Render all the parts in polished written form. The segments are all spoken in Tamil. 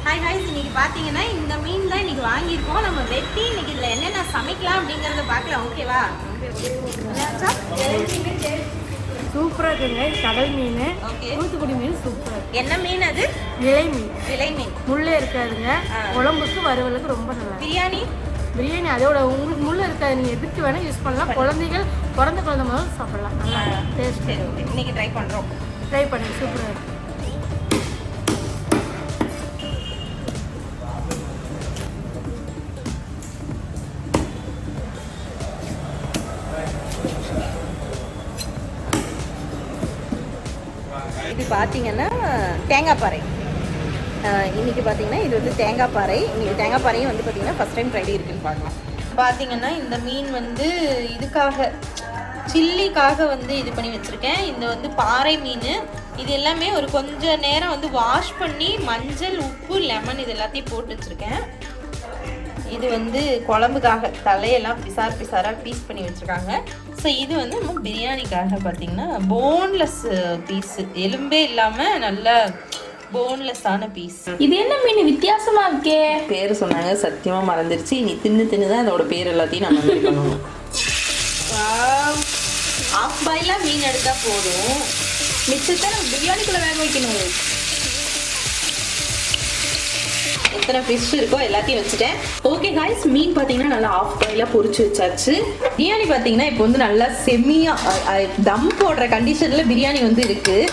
ஹாய் ஹாய், இன்னைக்கு பார்த்தீங்கன்னா இந்த மீன் தான் இன்னைக்கு வாங்கியிருக்கோம். நம்ம வெட்டி இன்னைக்கு இதில் என்னென்ன சமைக்கலாம் அப்படிங்கிறத பார்க்கலாம். ஓகேவா? சூப்பராக இருக்குங்க. கடல் மீன், ஓகே. தூத்துக்குடி மீன் சூப்பராக. என்ன மீன் அது? விலை மீன். விலை மீன். முள்ளே இருக்காதுங்க. குழம்புக்கு வறுவலுக்கு ரொம்ப நல்லா. பிரியாணி பிரியாணி அதோட உங்களுக்கு முள்ளு இருக்காது. நீங்கள் எதுக்கு வேணால் யூஸ் பண்ணலாம். குழந்தைகள் பிறந்த குழந்தை முதல்ல சாப்பிடலாம். நல்லா டேஸ்ட். சரி, ஓகே. இன்னைக்கு ட்ரை பண்ணுறோம். ட்ரை பண்ணுங்க, சூப்பராக இருக்கும். இது பார்த்தீங்கன்னா தேங்காய் பாறை. இன்றைக்கி பார்த்தீங்கன்னா இது வந்து தேங்காய் பாறை. இன்றைக்கி தேங்காய் பாறையும் வந்து பார்த்தீங்கன்னா ஃபஸ்ட் டைம் ஃப்ரைடே இருக்குன்னு பார்க்கலாம். பார்த்தீங்கன்னா இந்த மீன் வந்து இதுக்காக சில்லிக்காக வந்து இது பண்ணி வச்சுருக்கேன். இந்த வந்து பாறை மீன். இது எல்லாமே ஒரு கொஞ்சம் நேரம் வந்து வாஷ் பண்ணி மஞ்சள், உப்பு, லெமன் இது எல்லாத்தையும் போட்டு வச்சுருக்கேன். இது வந்து குழம்புக்காக தலையெல்லாம் பிசாராக பீஸ் பண்ணி வச்சுருக்காங்க. ஸோ இது வந்து நம்ம பிரியாணிக்காக பார்த்தீங்கன்னா போன்லெஸ் பீஸு, எலும்பே இல்லாமல் நல்ல போன்லெஸ்ஸான பீஸ். இது என்ன மீன் வித்தியாசமா இருக்கே? பேர் சொன்னாங்க, சத்தியமாக மறந்துருச்சு. நீ தின்னு தான் அதோட பேர் எல்லாத்தையும் நம்ம மெமரி பண்ணணும். ஆஃப் பாயிலாக மீன் எடுத்தால் போதும், மிச்சத்தை நம்ம பிரியாணிக்குள்ளே வேக வைக்கணும். எத்தனை ஃபிஷ் இருக்கோ எல்லாத்தையும் வச்சுட்டேன். ஓகே காய்ஸ், மீன் பார்த்தீங்கன்னா நல்லா ஆஃப் பாயிலாக பொரிச்சு வச்சாச்சு. பிரியாணி பார்த்தீங்கன்னா இப்போ வந்து நல்லா செம்மியாக தம் போடுற கண்டிஷனில் பிரியாணி வந்து இருக்குது.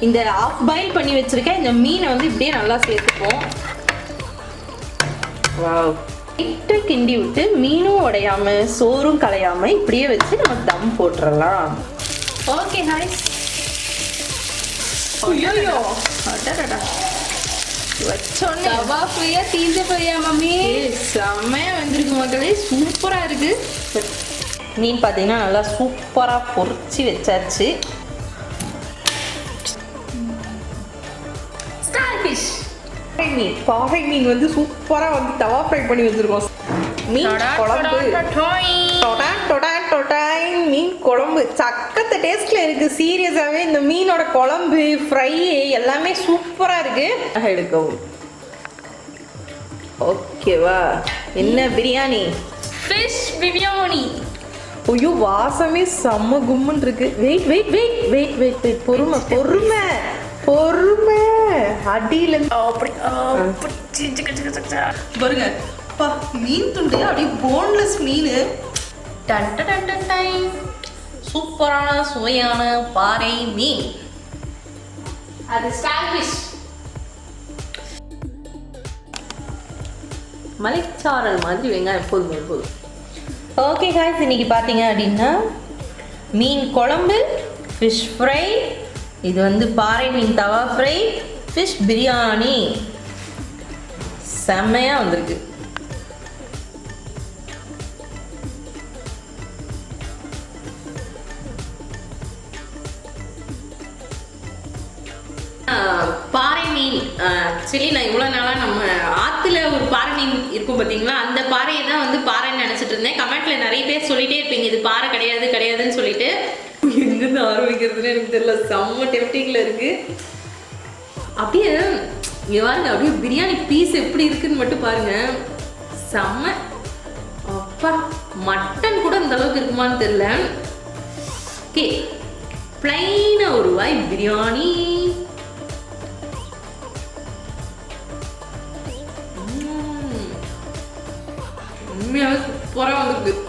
இந்த ஆஃப் பாயில் பண்ணி வச்சுருக்கேன் இந்த மீனை வந்து இப்படியே நல்லா சேர்த்துப்போம். வாவ், லைட்டாக கிண்டி விட்டு மீனும் உடையாமல் சோறும் கலையாமல் இப்படியே வச்சு நம்ம தம் போட்டுடலாம். Okay guys. ஐயோ அடடா, வச்சோன்னே தீஞ்ச போறியா மம்மி? செம்மையா வந்திருக்கு மக்களே, சூப்பரா இருக்கு. மீன் பார்த்தீங்கன்னா நல்லா சூப்பரா பொரிச்சு வச்சாச்சு. பாறை மீன் வந்து சூப்பரா வந்து தவா ஃப்ரை பண்ணி வச்சிருக்கோம். மீன் குழம்பு, மீன் குழம்பு சக்கத்த டேஸ்ட்ல இருக்கு. சீரியஸாவே இந்த மீனோட குழம்பு, ஃப்ரை எல்லாமே சூப்பரா இருக்கு. எடுக்கவும். ஓகேவா? என்ன பிரியாணி? ஃபிஷ் பிரியாணி. ஐயோ, வாசமே செம்ம கும்முன்னு இருக்கு. Wait wait wait wait wait wait பொறுமை பொறுமை பொறுமை. அடியில பாருங்க, அப்பா மீன் துண்டு அப்படியே போன்லெஸ் மீன். சூப்பரான சுவையான பாறை மீன். அது ஸ்டார்ஃபிஷ். மலைச்சாரல் மாதிரி வெங்காயம் போதும் போதும். ஓகே காய்ஸ், இன்னைக்கு பார்த்தீங்க அப்படின்னா மீன் குழம்பு, ஃபிஷ் ஃப்ரை, இது வந்து பாறை மீன் தவா ஃப்ரை, ஃபிஷ் பிரியாணி செம்மையாக வந்திருக்கு. பாறை மீன் ஆக்சுவலி நான் இவ்வளோ நாளாக நம்ம ஆற்றுல ஒரு பாறை மீன் இருக்கும் பார்த்தீங்களா, அந்த பாறையை தான் வந்து பாறைன்னு நினச்சிட்டு இருந்தேன். கமெண்ட்டில் நிறைய பேர் சொல்லிகிட்டே இருப்பீங்க இது பாறை கிடையாது கிடையாதுன்னு சொல்லிட்டு. எங்கேருந்து ஆரம்பிக்கிறதுன்னு எனக்கு தெரியல, செம்ம டெம்ப்டிங்கில் இருக்குது. அப்படியே இங்கே பாருங்க, அப்படியே பிரியாணி பீஸ் எப்படி இருக்குன்னு மட்டும் பாருங்க, செம்ம. அப்பா, மட்டன் கூட இந்த அளவுக்கு இருக்குமான்னு தெரியல. ஓகே, பிளைனாக ஒரு வாய் பிரியாணி. உண்மையாகவே சூப்பராக வந்துருக்கு.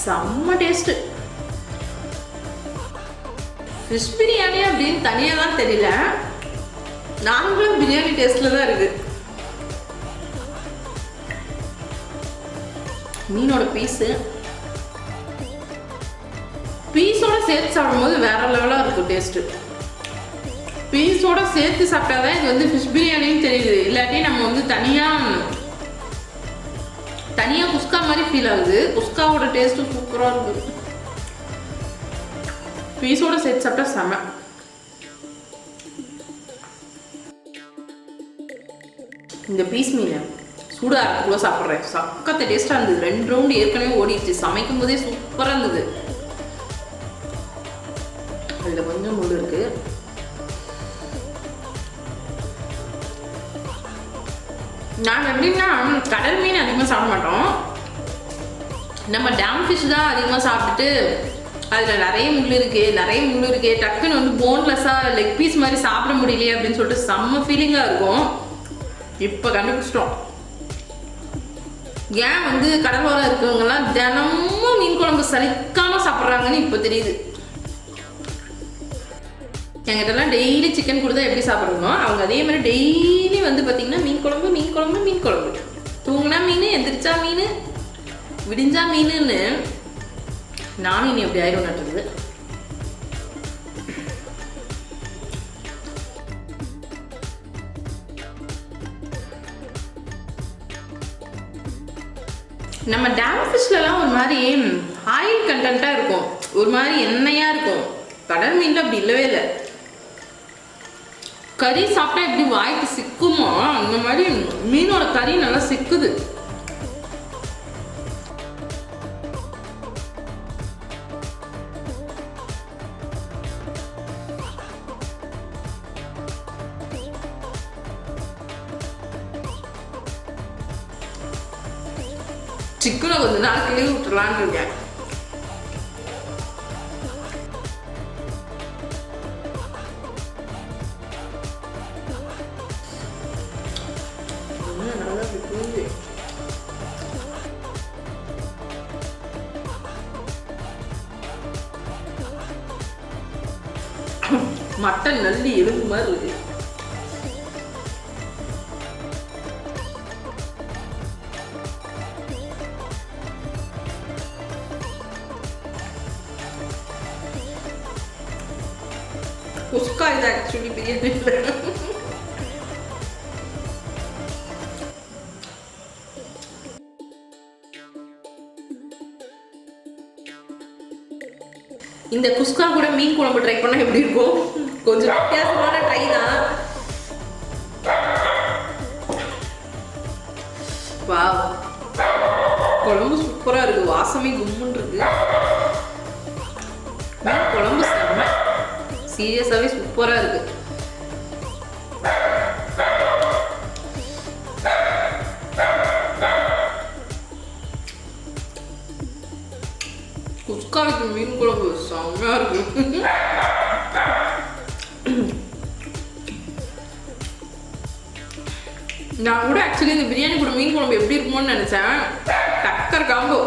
செம்ம டேஸ்ட்டு. ஃபிஷ் பிரியாணி அப்படின்னு தனியாக தான் தெரியல, நார்மலாக பிரியாணி டேஸ்ட்டில் தான் இருக்குது. மீனோட பீஸோட சேர்த்து சாப்பிடும்போது வேற லெவலாக இருக்கும் டேஸ்ட்டு. பீஸோட சேர்த்து சாப்பிட்டாதான் இது வந்து ஃபிஷ் பிரியாணின்னு தெரியுது. இல்லாட்டி நம்ம வந்து தனியாக குஸ்கா மாதிரி ஃபீல் ஆகுது. குஸ்காவோட டேஸ்ட்டும் சூப்பராக இருக்குது. பீஸோட சேர்த்து சாப்பிட்டா செம. இந்த பீஸ் மீன் சூடாக இருக்குள்ள சாப்பிட்றேன், சக்கத்தை டேஸ்ட்டாக இருந்தது. 2 ரவுண்டு ஏற்கனவே ஓடிடுச்சு. சமைக்கும் போதே சூப்பராக இருந்தது. அதில் கொஞ்சம் முள் இருக்கு. நாங்கள் எப்படின்னா கடல் மீன் அதிகமாக சாப்பிட மாட்டோம். நம்ம டேம் ஃபிஷ் தான் அதிகமாக சாப்பிட்டுட்டு அதில் நிறைய முள் இருக்கு டக்குன்னு வந்து போன்லெஸ்ஸாக லெக் பீஸ் மாதிரி சாப்பிட முடியலையே அப்படின்னு சொல்லிட்டு செம்ம ஃபீலிங்காக இருக்கும். இப்போ கண்டுபிடிச்சிட்டோம் ஏன் வந்து கடலோரம் இருக்கவங்கலாம் தினமும் மீன் குழம்பு சலிக்காமல் சாப்பிட்றாங்கன்னு இப்போ தெரியுது. எங்கிட்டலாம் டெய்லி சிக்கன் கொடுத்தா எப்படி சாப்பிட்றோமோ அவங்க அதே மாதிரி டெய்லி வந்து பார்த்தீங்கன்னா மீன் குழம்பு தூங்கினா மீன், எந்திரிச்சா மீன், விடிஞ்சா மீனுன்னு. நானும் இனி எப்படி ஆயிரும் நட்டுறது. நம்ம டேம் ஃபிஷ்லலாம் ஒரு மாதிரி ஆயில் கண்டென்ட்டாக இருக்கும், ஒரு மாதிரி எண்ணெயாக இருக்கும். கடல் மீனில் அப்படி இல்லவே இல்லை. கறி சாப்பிட்டா எப்படி வாய்க்கு சிக்குமோ அந்த மாதிரி மீனோட கறி நல்லா சிக்குது. சிக்கனை கொஞ்ச நாள் கிளி விட்டுலான்னு இருக்கேன். மட்டன் நல்லி எலும்பு மாதிரி இருக்கு. குஸ்கா இது ஆக்சுவலி பிரியாணி இல்லை. இந்த குஸ்கா கூட மீன் குழம்பு ட்ரை பண்ணா எப்படி இருக்கும்? கொஞ்சம் வித்தியாசமான ட்ரை தான். வாவ், குழம்பு சூப்பரா இருக்கு, வாசமே கும்முன்னு இருக்கு. மீன் குழம்பு செம்ம, சீரியஸாவே சூப்பரா இருக்கு. குஸ்காவுக்கு மீன் குழம்பு செம்மையா இருக்கு. நான் கூட ஆக்சுவலி இந்த பிரியாணி கூட மீன் குழம்பு எப்படி இருக்குமோன்னு நினைச்சேன். டக்கர் காம்போ.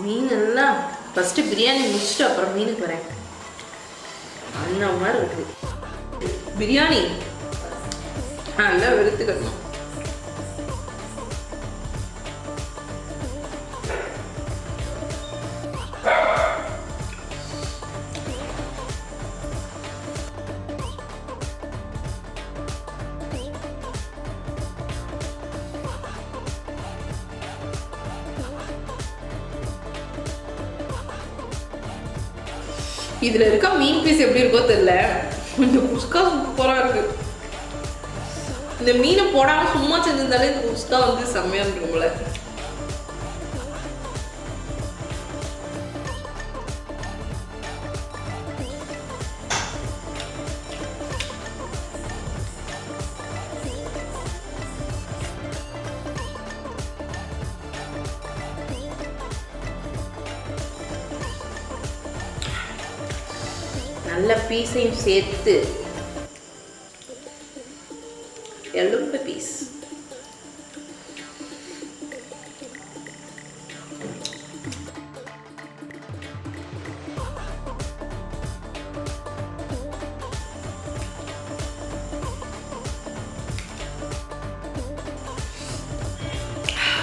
மீன் எல்லாம் ஃபஸ்ட்டு பிரியாணி முடிச்சுட்டு அப்புறம் மீனுக்கு வரேன். அந்த மாதிரி இருக்கு பிரியாணி. நல்லா வெளுத்துக்கணும். இதுல இருக்க மீன் பீஸ் எப்படி இருக்கோ தெரியல, இந்த குஸ்கா சூப்பரா இருக்கு. இந்த மீனை போடாம சும்மா செஞ்சிருந்தாலே இந்த குஸ்கா வந்து செம்மையா இருக்கும்ல. நல்ல பீஸையும் சேர்த்து எலும்பு பீஸ்.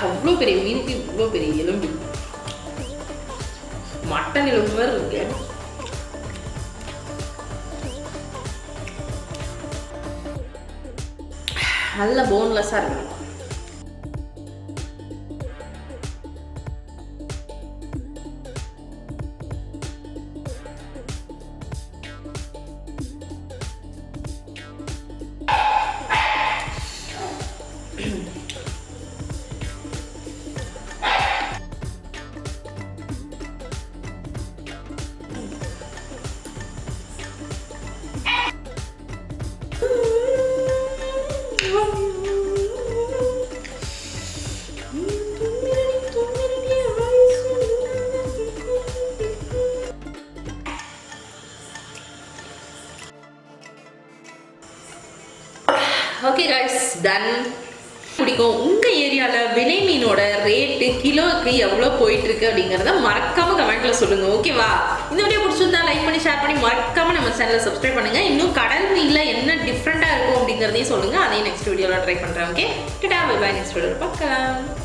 அவ்வளோ பெரிய மீனுக்கு இவ்வளோ பெரிய எலும்பு. மட்டன் எலும்பு மாதிரி இருக்கு. நல்ல போன்லெஸ்ஸாக இருக்கணும். Okay guys, done. பிடிக்கும் உங்கள் ஏரியாவில் விலை மீனோட ரேட்டு கிலோவுக்கு எவ்வளோ போயிட்டுருக்கு அப்படிங்கிறத மறக்காமல் கமெண்ட்டில் சொல்லுங்கள். ஓகேவா? இந்த வீடியோ பிடிச்சிருந்தா லைக் பண்ணி ஷேர் பண்ணி மறக்காமல் நம்ம சேனலை சப்ஸ்கிரைப் பண்ணுங்கள். இன்னும் கடல் மீனில் என்ன டிஃப்ரெண்ட்டாக இருக்கும் அப்படிங்கிறதையும் சொல்லுங்கள். அதையும் நெக்ஸ்ட் வீடியோவில் ட்ரை பண்ணுறேன். Okay, tata, bye bye. Next வீடியோவில் பார்க்கலாம்.